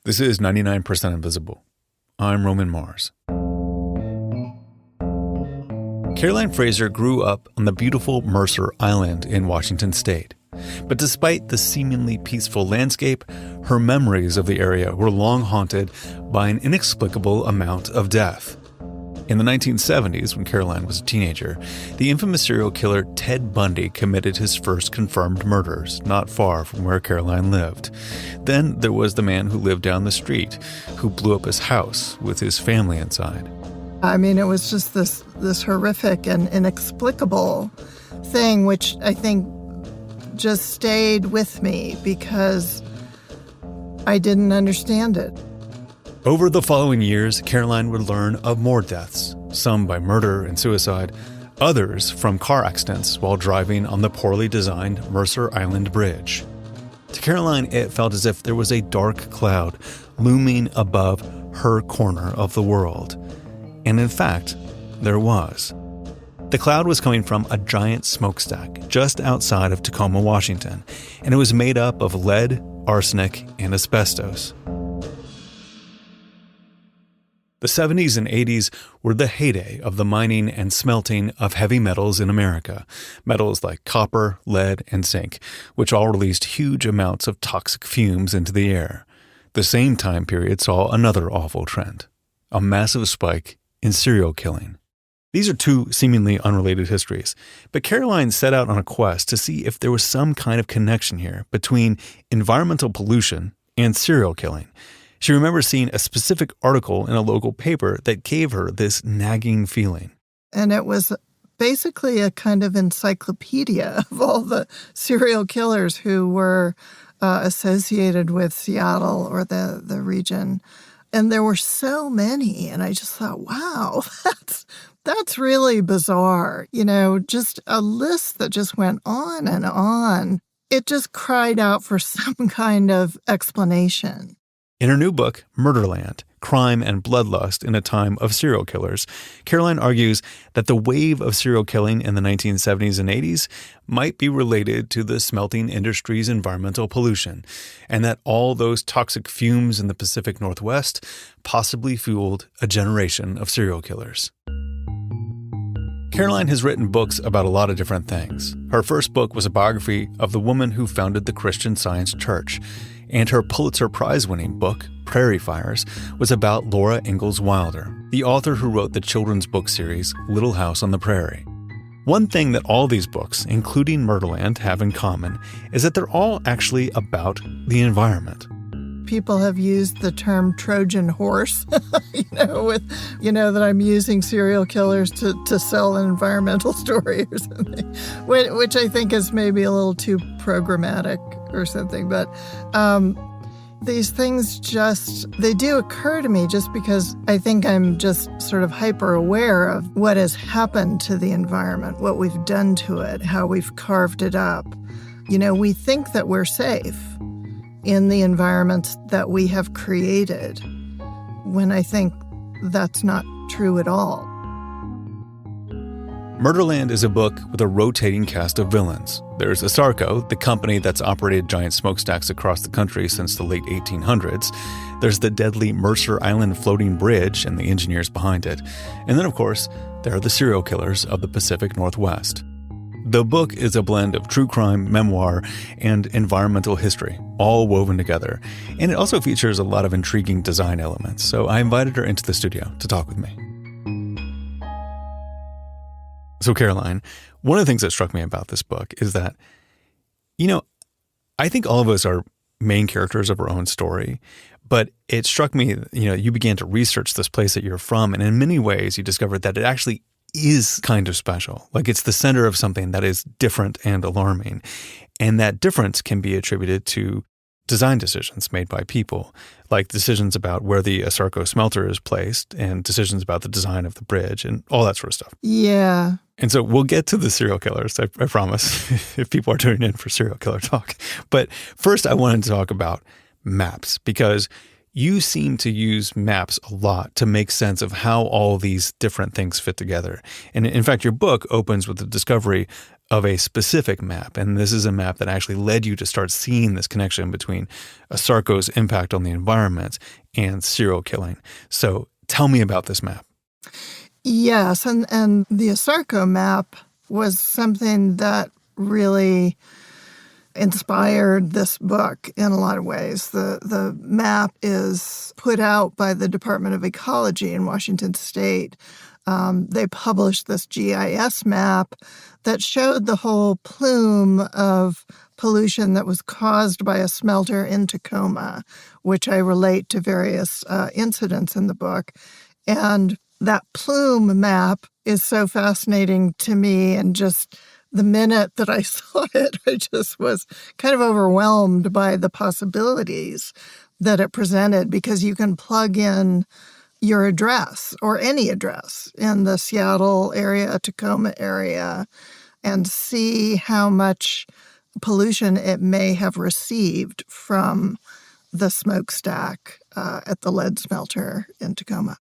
This is 99% Invisible. I'm Roman Mars. Caroline Fraser grew up on the beautiful Mercer Island in Washington state. But despite the seemingly peaceful landscape, her memories of the area were long haunted by an inexplicable amount of death. In the 1970s, when Caroline was a teenager, the infamous serial killer Ted Bundy committed his first confirmed murders not far from where Caroline lived. Then there was the man who lived down the street, who blew up his house with his family inside. I mean, it was just this horrific and inexplicable thing, which I think just stayed with me because I didn't understand it. Over the following years, Caroline would learn of more deaths, some by murder and suicide, others from car accidents while driving on the poorly designed Mercer Island Bridge. To Caroline, it felt as if there was a dark cloud looming above her corner of the world. And in fact, there was. The cloud was coming from a giant smokestack just outside of Tacoma, Washington, and it was made up of lead, arsenic, and asbestos. The 70s and 80s were the heyday of the mining and smelting of heavy metals in America, metals like copper, lead, and zinc, which all released huge amounts of toxic fumes into the air. The same time period saw another awful trend, a massive spike in serial killing. These are two seemingly unrelated histories, but Caroline set out on a quest to see if there was some kind of connection here between environmental pollution and serial killing. She remembers seeing a specific article in a local paper that gave her this nagging feeling. And it was basically a kind of encyclopedia of all the serial killers who were associated with Seattle or the region. And there were so many. And I just thought, wow, that's really bizarre. You know, just a list that just went on and on. It just cried out for some kind of explanation. In her new book, Murderland, Crime and Bloodlust in a Time of Serial Killers, Caroline argues that the wave of serial killing in the 1970s and 80s might be related to the smelting industry's environmental pollution, and that all those toxic fumes in the Pacific Northwest possibly fueled a generation of serial killers. Caroline has written books about a lot of different things. Her first book was a biography of the woman who founded the Christian Science Church, and her Pulitzer Prize-winning book, Prairie Fires, was about Laura Ingalls Wilder, the author who wrote the children's book series Little House on the Prairie. One thing that all these books, including Murderland, have in common is that they're all actually about the environment. People have used the term Trojan horse, that I'm using serial killers to sell an environmental story or something, which I think is maybe a little too programmatic or something. But these things they do occur to me just because I think I'm just sort of hyper aware of what has happened to the environment, what we've done to it, how we've carved it up. You know, we think that we're safe in the environment that we have created, when I think that's not true at all. Murderland is a book with a rotating cast of villains. There's Asarco, the company that's operated giant smokestacks across the country since the late 1800s. There's the deadly Mercer Island floating bridge and the engineers behind it. And then, of course, there are the serial killers of the Pacific Northwest. The book is a blend of true crime, memoir, and environmental history, all woven together. And it also features a lot of intriguing design elements, so I invited her into the studio to talk with me. So Caroline, one of the things that struck me about this book is that, I think all of us are main characters of our own story, but it struck me, you began to research this place that you're from, and in many ways you discovered that it actually is kind of special. Like it's the center of something that is different and alarming. And that difference can be attributed to design decisions made by people, like decisions about where the Asarco smelter is placed and decisions about the design of the bridge and all that sort of stuff. Yeah. And so we'll get to the serial killers, I promise, if people are tuning in for serial killer talk. But first I wanted to talk about maps, because you seem to use maps a lot to make sense of how all these different things fit together. And in fact, your book opens with the discovery of a specific map. And this is a map that actually led you to start seeing this connection between Asarco's impact on the environment and serial killing. So tell me about this map. Yes, and the Asarco map was something that really inspired this book in a lot of ways. The map is put out by the Department of Ecology in Washington State. They published this GIS map that showed the whole plume of pollution that was caused by a smelter in Tacoma, which I relate to various incidents in the book. And that plume map is so fascinating to me, and just the minute that I saw it, I just was kind of overwhelmed by the possibilities that it presented, because you can plug in your address or any address in the Seattle area, Tacoma area, and see how much pollution it may have received from the smokestack at the lead smelter in Tacoma.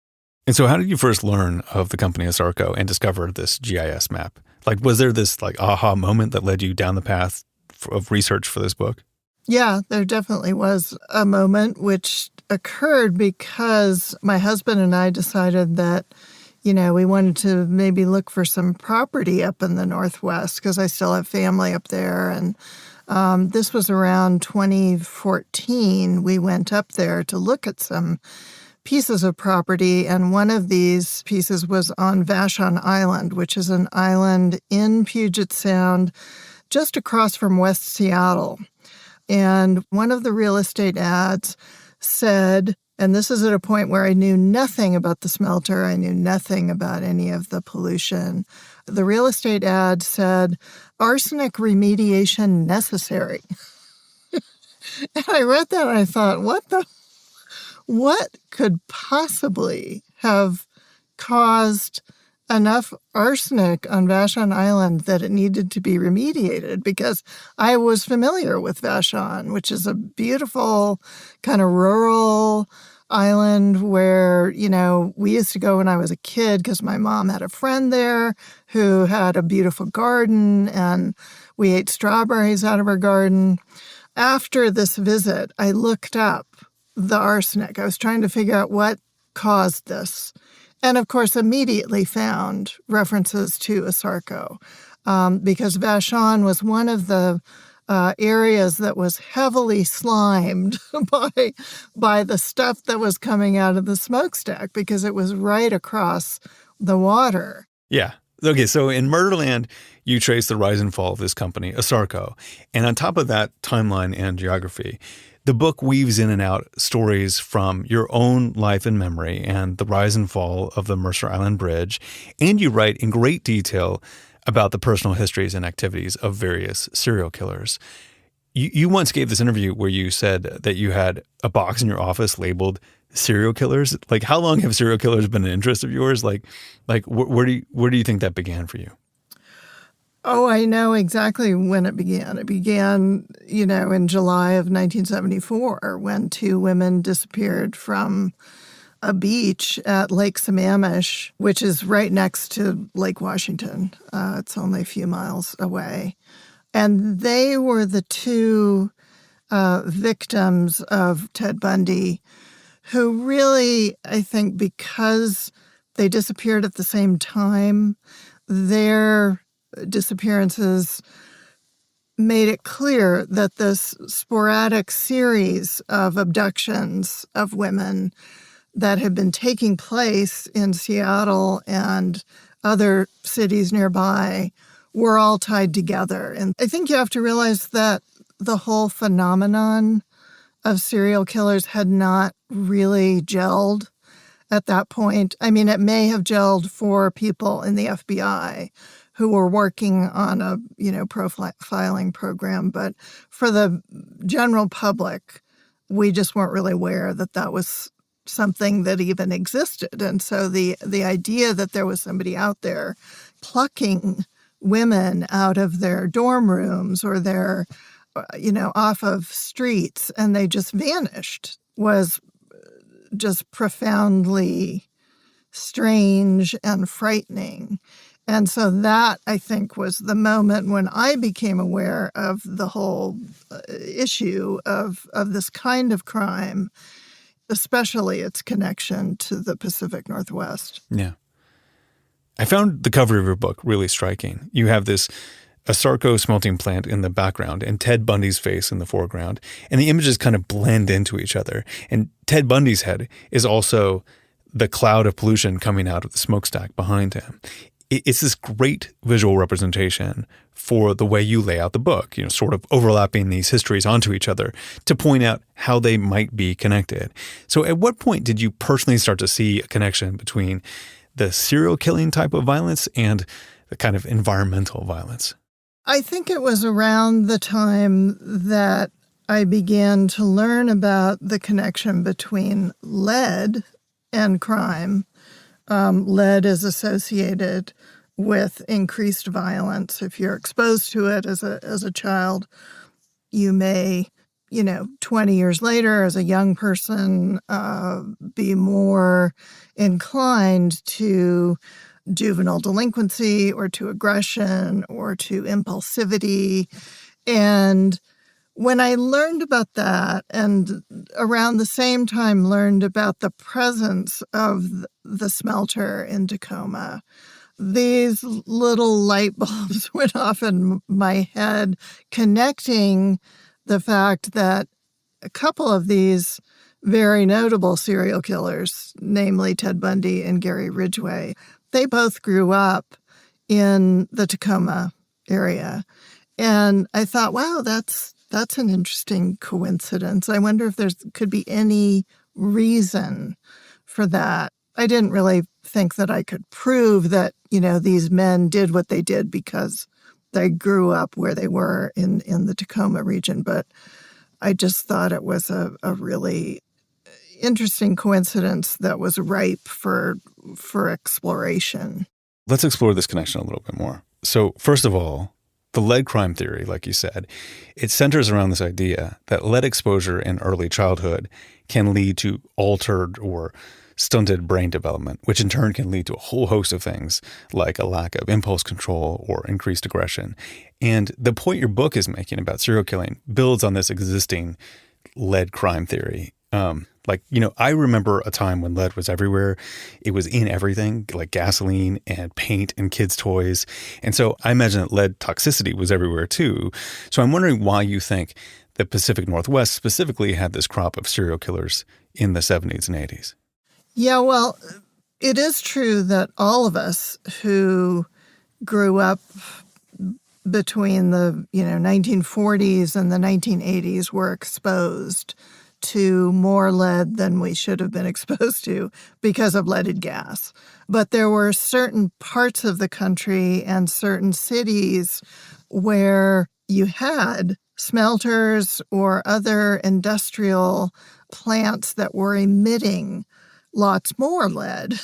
And so how did you first learn of the company Asarco and discover this GIS map? Like, was there this aha moment that led you down the path of research for this book? Yeah, there definitely was a moment, which occurred because my husband and I decided that, we wanted to maybe look for some property up in the Northwest, because I still have family up there. And this was around 2014. We went up there to look at some pieces of property, and one of these pieces was on Vashon Island, which is an island in Puget Sound, just across from West Seattle. And one of the real estate ads said, and this is at a point where I knew nothing about the smelter, I knew nothing about any of the pollution. The real estate ad said, arsenic remediation necessary. And I read that and I thought, what could possibly have caused enough arsenic on Vashon Island that it needed to be remediated? Because I was familiar with Vashon, which is a beautiful kind of rural island where, we used to go when I was a kid, because my mom had a friend there who had a beautiful garden, and we ate strawberries out of her garden. After this visit, I looked up the arsenic. I was trying to figure out what caused this. And of course, immediately found references to Asarco, because Vashon was one of the areas that was heavily slimed by the stuff that was coming out of the smokestack, because it was right across the water. Yeah. Okay, so in Murderland, you trace the rise and fall of this company, Asarco. And on top of that timeline and geography, the book weaves in and out stories from your own life and memory and the rise and fall of the Mercer Island Bridge. And you write in great detail about the personal histories and activities of various serial killers. You once gave this interview where you said that you had a box in your office labeled serial killers. Like, how long have serial killers been an interest of yours? Like where do you think that began for you? Oh, I know exactly when it began. It began, in July of 1974, when two women disappeared from a beach at Lake Sammamish, which is right next to Lake Washington. It's only a few miles away. And they were the two victims of Ted Bundy, who really, I think, because they disappeared at the same time, their disappearances made it clear that this sporadic series of abductions of women that had been taking place in Seattle and other cities nearby were all tied together. And I think you have to realize that the whole phenomenon of serial killers had not really gelled at that point. I mean, it may have gelled for people in the FBI who were working on a, profiling program. But for the general public, we just weren't really aware that that was something that even existed. And so the idea that there was somebody out there plucking women out of their dorm rooms or their, off of streets, and they just vanished, was just profoundly strange and frightening. And so that, I think, was the moment when I became aware of the whole issue of this kind of crime, especially its connection to the Pacific Northwest. Yeah. I found the cover of your book really striking. You have this Asarco smelting plant in the background and Ted Bundy's face in the foreground, and the images kind of blend into each other. And Ted Bundy's head is also the cloud of pollution coming out of the smokestack behind him. It's this great visual representation for the way you lay out the book, sort of overlapping these histories onto each other to point out how they might be connected. So at what point did you personally start to see a connection between the serial killing type of violence and the kind of environmental violence? I think it was around the time that I began to learn about the connection between lead and crime. Lead is associated with increased violence. If you're exposed to it as a child, you may, 20 years later as a young person, be more inclined to juvenile delinquency or to aggression or to impulsivity. And when I learned about that, and around the same time learned about the presence of the smelter in Tacoma, these little light bulbs went off in my head, connecting the fact that a couple of these very notable serial killers, namely Ted Bundy and Gary Ridgway, they both grew up in the Tacoma area. And I thought, wow, that's an interesting coincidence. I wonder if there could be any reason for that. I didn't really think that I could prove that, these men did what they did because they grew up where they were in the Tacoma region. But I just thought it was a really interesting coincidence that was ripe for exploration. Let's explore this connection a little bit more. So first of all, the lead crime theory, like you said, it centers around this idea that lead exposure in early childhood can lead to altered or stunted brain development, which in turn can lead to a whole host of things like a lack of impulse control or increased aggression. And the point your book is making about serial killing builds on this existing lead crime theory. I remember a time when lead was everywhere. It was in everything, like gasoline and paint and kids' toys. And so I imagine that lead toxicity was everywhere too. So I'm wondering why you think the Pacific Northwest specifically had this crop of serial killers in the 70s and 80s. Yeah, well, it is true that all of us who grew up between the 1940s and the 1980s were exposed to more lead than we should have been exposed to because of leaded gas. But there were certain parts of the country and certain cities where you had smelters or other industrial plants that were emitting lots more lead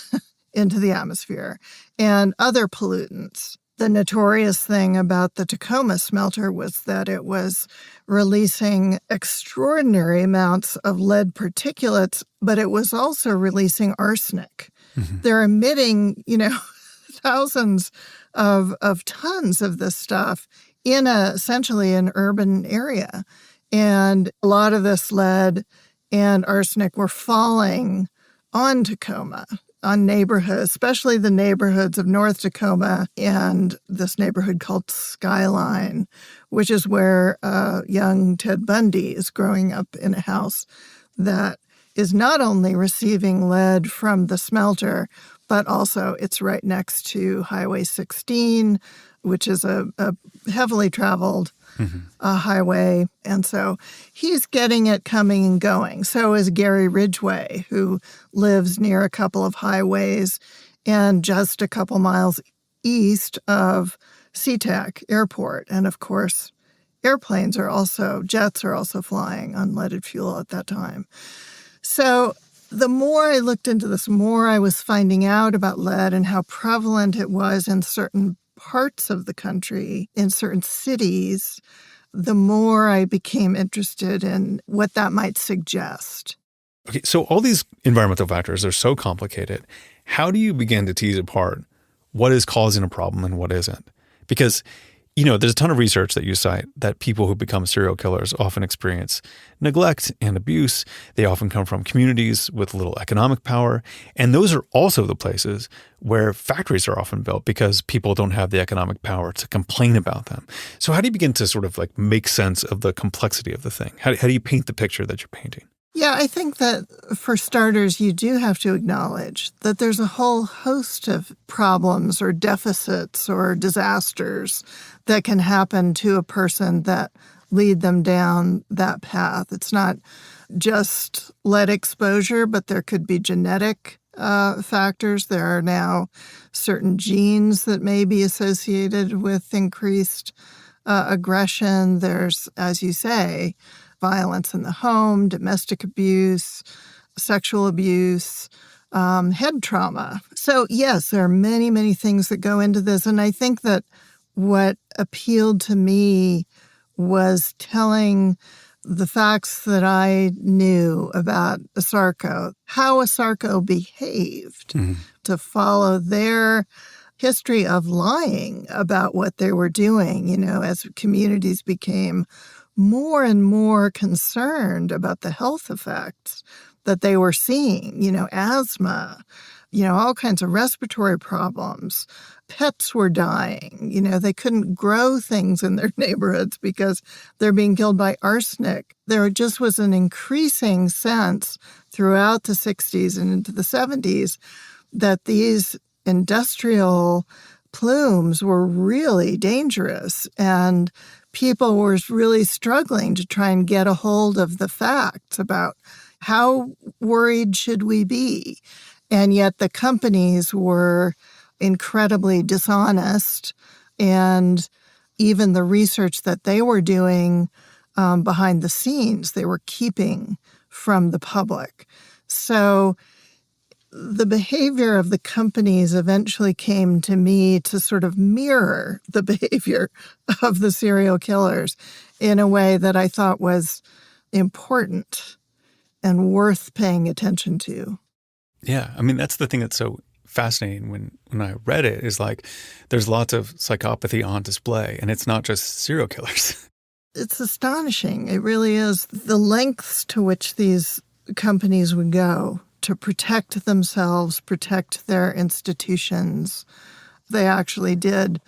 into the atmosphere and other pollutants. The notorious thing about the Tacoma smelter was that it was releasing extraordinary amounts of lead particulates, but it was also releasing arsenic. Mm-hmm. They're emitting, thousands of tons of this stuff in essentially an urban area. And a lot of this lead and arsenic were falling on Tacoma, on neighborhoods, especially the neighborhoods of North Tacoma and this neighborhood called Skyline, which is where young Ted Bundy is growing up in a house that is not only receiving lead from the smelter, but also it's right next to Highway 16, which is a heavily traveled highway. And so he's getting it coming and going. So is Gary Ridgway, who lives near a couple of highways and just a couple miles east of SeaTac Airport. And of course, jets are also flying on leaded fuel at that time. So the more I looked into this, the more I was finding out about lead and how prevalent it was in certain parts of the country, in certain cities, the more I became interested in what that might suggest. Okay, so all these environmental factors are so complicated. How do you begin to tease apart what is causing a problem and what isn't. Because, there's a ton of research that you cite that people who become serial killers often experience neglect and abuse. They often come from communities with little economic power. And those are also the places where factories are often built because people don't have the economic power to complain about them. So how do you begin to sort of like make sense of the complexity of the thing? How do you paint the picture that you're painting? Yeah, I think that for starters, you do have to acknowledge that there's a whole host of problems or deficits or disasters that can happen to a person that lead them down that path. It's not just lead exposure, but there could be genetic factors. There are now certain genes that may be associated with increased aggression. There's, as you say, violence in the home, domestic abuse, sexual abuse, head trauma. So yes, there are many, many things that go into this. And I think that what appealed to me was telling the facts that I knew about Asarco, how Asarco behaved, to follow their history of lying about what they were doing, as communities became more and more concerned about the health effects that they were seeing, asthma, all kinds of respiratory problems. Pets were dying. They couldn't grow things in their neighborhoods because they're being killed by arsenic. There just was an increasing sense throughout the 60s and into the 70s that these industrial plumes were really dangerous, and people were really struggling to try and get a hold of the facts about how worried should we be. And yet the companies were incredibly dishonest, and even the research that they were doing behind the scenes, they were keeping from the public. So the behavior of the companies eventually came to me to sort of mirror the behavior of the serial killers in a way that I thought was important and worth paying attention to. Yeah. I mean, that's the thing that's so fascinating when I read it, is like there's lots of psychopathy on display, and it's not just serial killers. It's astonishing. It really is. The lengths to which these companies would go to protect themselves, protect their institutions. They actually did,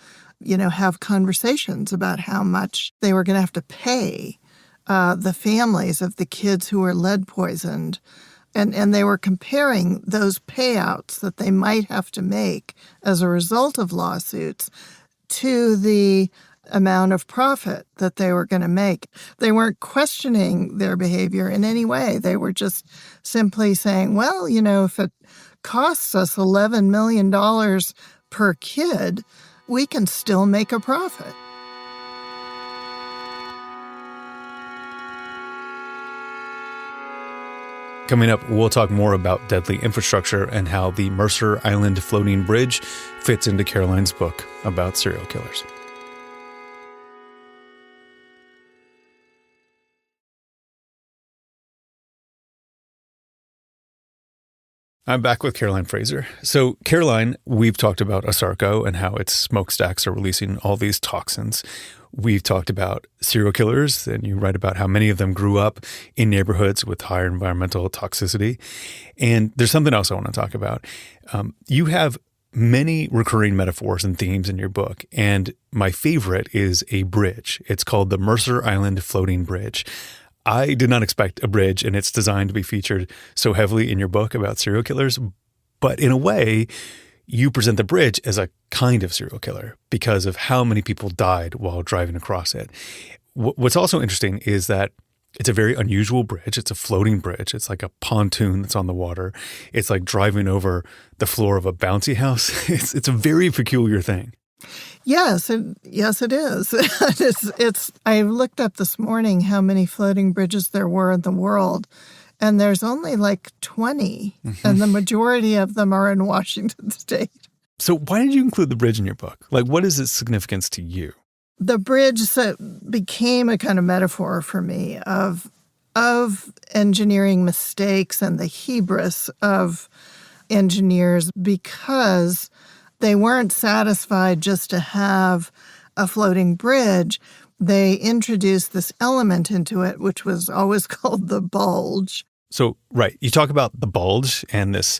have conversations about how much they were going to have to pay the families of the kids who were lead poisoned. And they were comparing those payouts that they might have to make as a result of lawsuits to the amount of profit that they were going to make. They weren't questioning their behavior in any way. They were just simply saying, well, if it costs us $11 million per kid, we can still make a profit. Coming up, we'll talk more about deadly infrastructure and how the Mercer Island floating bridge fits into Caroline's book about serial killers. I'm back with Caroline Fraser. So, Caroline, we've talked about Asarco and how its smokestacks are releasing all these toxins. We've talked about serial killers, and you write about how many of them grew up in neighborhoods with higher environmental toxicity. And there's something else I want to talk about. You have many recurring metaphors and themes in your book, and my favorite is a bridge. It's called the Mercer Island Floating Bridge. I did not expect a bridge and its design to be featured so heavily in your book about serial killers, but in a way, you present the bridge as a kind of serial killer because of how many people died while driving across it. What's also interesting is that it's a very unusual bridge. It's a floating bridge. It's like a pontoon that's on the water. It's like driving over the floor of a bouncy house. It's a very peculiar thing. Yes, it is. I looked up this morning how many floating bridges there were in the world, and there's only like 20, and the majority of them are in Washington State. So why did you include the bridge in your book? Like, what is its significance to you? The bridge became a kind of metaphor for me of engineering mistakes and the hubris of engineers, because they weren't satisfied just to have a floating bridge. They introduced this element into it, which was always called the bulge. So, right, you talk about the bulge and this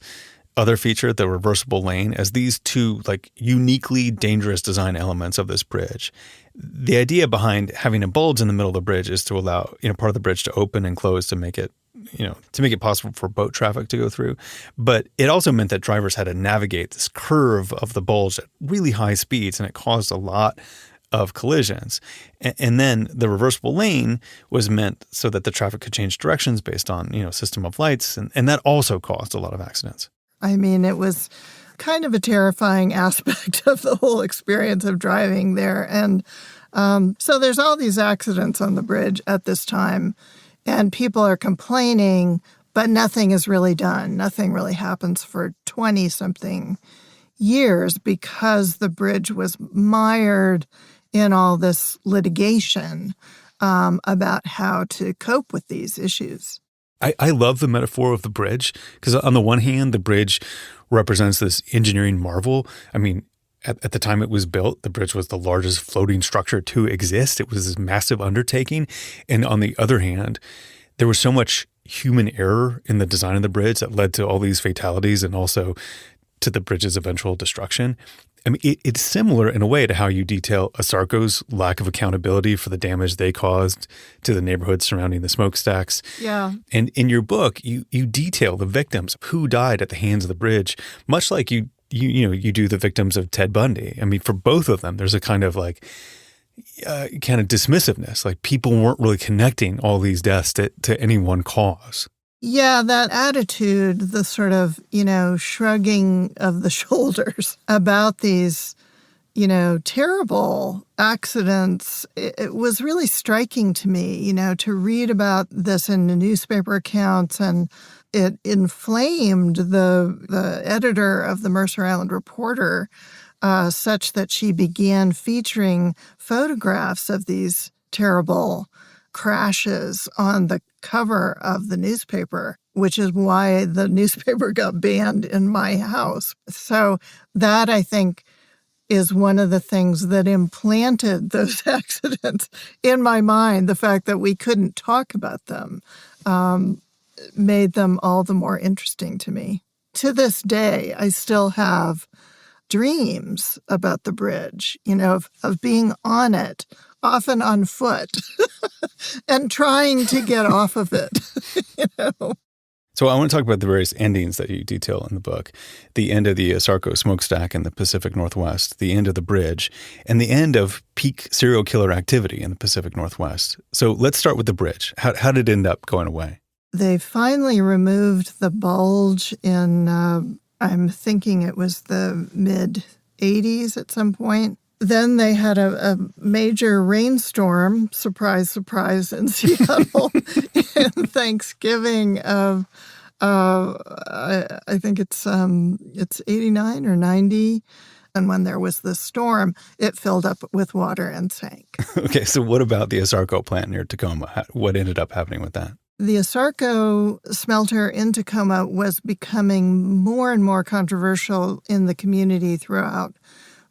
other feature, the reversible lane, as these two like uniquely dangerous design elements of this bridge. The idea behind having a bulge in the middle of the bridge is to allow, part of the bridge to open and close to make it, to make it possible for boat traffic to go through. But it also meant that drivers had to navigate this curve of the bulge at really high speeds, and it caused a lot of collisions. And then the reversible lane was meant so that the traffic could change directions based on, system of lights. And that also caused a lot of accidents. I mean, it was kind of a terrifying aspect of the whole experience of driving there. And so there's all these accidents on the bridge at this time, and people are complaining, but nothing is really done. Nothing really happens for 20-something years because the bridge was mired in all this litigation about how to cope with these issues. I love the metaphor of the bridge because on the one hand, the bridge represents this engineering marvel. I mean, at the time it was built, the bridge was the largest floating structure to exist. It was this massive undertaking. And on the other hand, there was so much human error in the design of the bridge that led to all these fatalities and also to the bridge's eventual destruction. I mean, it's similar in a way to how you detail ASARCO's lack of accountability for the damage they caused to the neighborhoods surrounding the smokestacks. Yeah. And in your book, you detail the victims who died at the hands of the bridge, much like you do the victims of Ted Bundy. I mean, for both of them, there's a kind of dismissiveness, like people weren't really connecting all these deaths to any one cause. Yeah, that attitude, the sort of, shrugging of the shoulders about these, terrible accidents, it was really striking to me, to read about this in the newspaper accounts, and it inflamed the editor of the Mercer Island Reporter such that she began featuring photographs of these terrible crashes on the cover of the newspaper, which is why the newspaper got banned in my house. So that, I think, is one of the things that implanted those accidents in my mind. The fact that we couldn't talk about them made them all the more interesting to me. To this day, I still have dreams about the bridge, of being on it, often on foot, and trying to get off of it, So I want to talk about the various endings that you detail in the book. The end of the ASARCO smokestack in the Pacific Northwest, the end of the bridge, and the end of peak serial killer activity in the Pacific Northwest. So let's start with the bridge. How did it end up going away? They finally removed the bulge in, I'm thinking it was the mid-'80s at some point. Then they had a major rainstorm, surprise, surprise, in Seattle in Thanksgiving of, I think it's 89 or 90. And when there was this storm, it filled up with water and sank. Okay, so what about the ASARCO plant near Tacoma? What ended up happening with that? The ASARCO smelter in Tacoma was becoming more and more controversial in the community throughout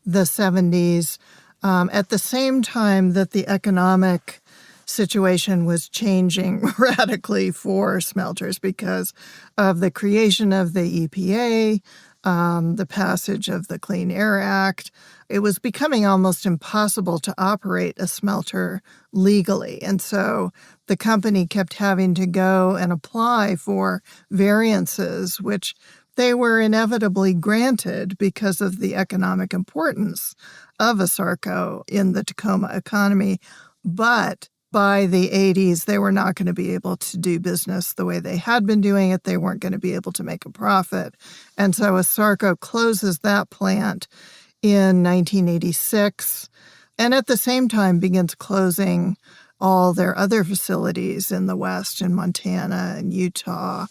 the 70s, at the same time that the economic situation was changing radically for smelters because of the creation of the EPA, the passage of the Clean Air Act. It was becoming almost impossible to operate a smelter legally. And so the company kept having to go and apply for variances, which they were inevitably granted because of the economic importance of ASARCO in the Tacoma economy. But by the 80s, they were not going to be able to do business the way they had been doing it. They weren't going to be able to make a profit. And so ASARCO closes that plant in 1986, and at the same time begins closing all their other facilities in the West, in Montana and Utah,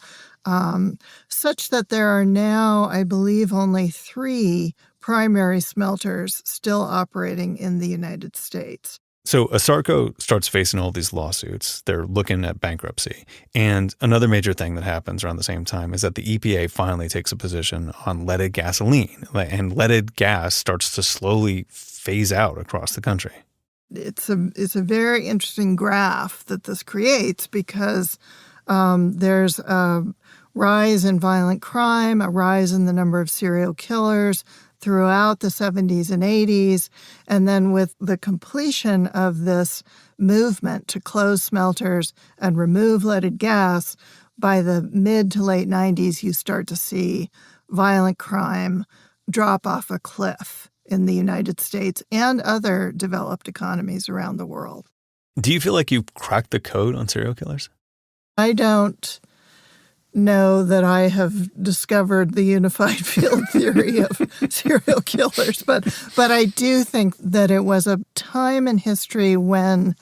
such that there are now, I believe, only 3 primary smelters still operating in the United States. So Asarco starts facing all these lawsuits. They're looking at bankruptcy. And another major thing that happens around the same time is that the EPA finally takes a position on leaded gasoline, and leaded gas starts to slowly phase out across the country. It's a very interesting graph that this creates because there's a rise in violent crime, a rise in the number of serial killers throughout the 70s and 80s. And then with the completion of this movement to close smelters and remove leaded gas, by the mid to late 90s, you start to see violent crime drop off a cliff in the United States and other developed economies around the world. Do you feel like you've cracked the code on serial killers? I don't know that I have discovered the unified field theory of serial killers, but I do think that it was a time in history when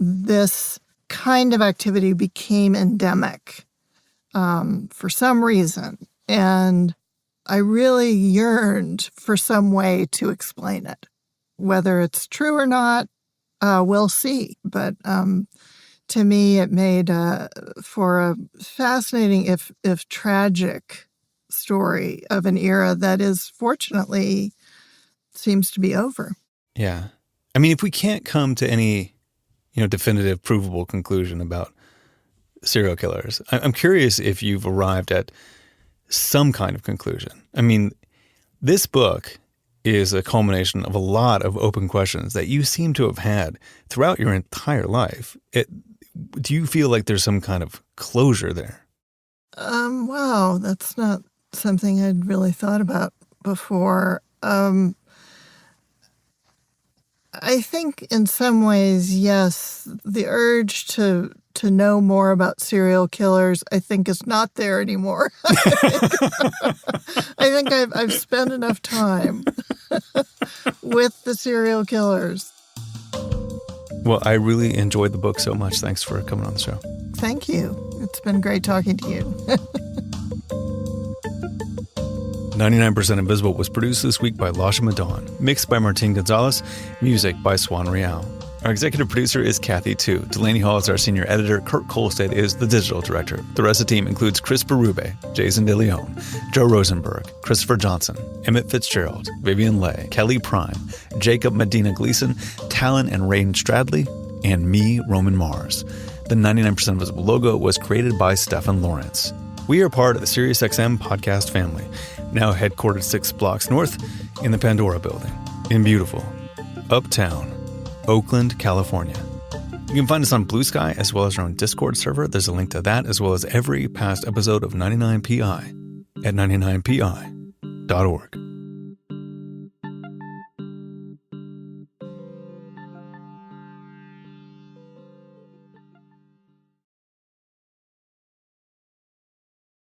this kind of activity became endemic for some reason. And I really yearned for some way to explain it. Whether it's true or not, we'll see. But to me, it made for a fascinating, if tragic, story of an era that is fortunately seems to be over. Yeah. I mean, if we can't come to any, definitive, provable conclusion about serial killers, I'm curious if you've arrived at some kind of conclusion. I mean, this book is a culmination of a lot of open questions that you seem to have had throughout your entire life. Do you feel like there's some kind of closure there? Wow, that's not something I'd really thought about before. I think in some ways, yes, the urge to know more about serial killers, I think, is not there anymore. I think I've spent enough time with the serial killers. Well, I really enjoyed the book so much. Thanks for coming on the show. Thank you. It's been great talking to you. 99% Invisible was produced this week by Lasha Madon, mixed by Martin Gonzalez, music by Swan Real. Our executive producer is Kathy Tu. Delaney Hall is our senior editor. Kurt Kolstad is the digital director. The rest of the team includes Chris Berube, Jason DeLeon, Joe Rosenberg, Christopher Johnson, Emmett Fitzgerald, Vivian Leigh, Kelly Prime, Jacob Medina Gleason, Talon and Rain Stradley, and me, Roman Mars. The 99% Invisible logo was created by Stefan Lawrence. We are part of the SiriusXM podcast family, now headquartered 6 blocks north in the Pandora building in beautiful Uptown, Oakland, California. You can find us on Blue Sky as well as our own Discord server. There's a link to that as well as every past episode of 99PI at 99pi.org.